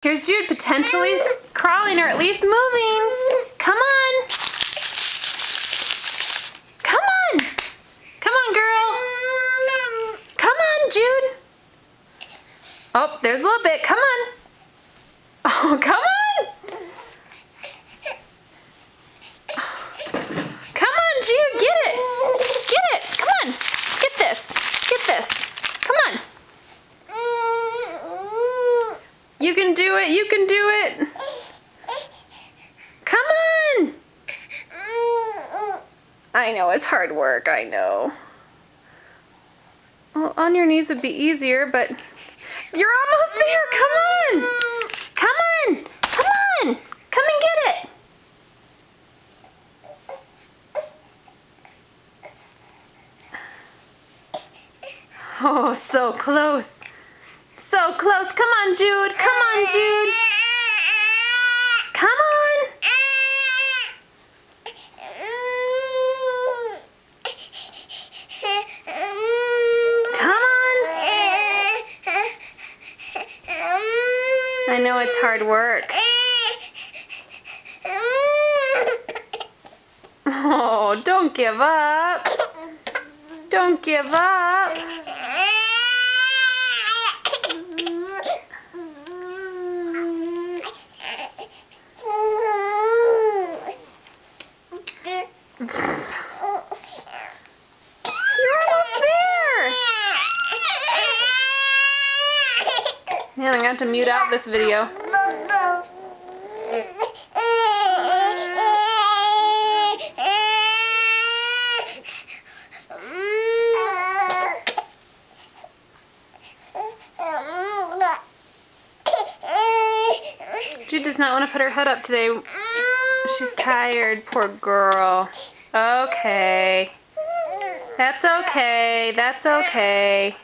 Here's Jude potentially crawling or at least moving. Come on. Come on. Come on, girl. Come on, Jude. Oh, there's a little bit. Come on. Oh, come on. Come on, Jude. Get it. Get it. Come on. Get this. Get this. Come on. You can do it. You can do it. Come on. I know, it's hard work. I know. Well, on your knees would be easier, but you're almost there. Come on. Come on. Come on. Come and get it. Oh, so close. So close. Come on, Jude. Come on, Jude. Come on. Come on. I know it's hard work. Oh, don't give up. Don't give up. You're almost there! Man, I'm gonna have to mute out this video. Jude does not want to put her head up today. She's tired, poor girl. Okay. That's okay. That's okay.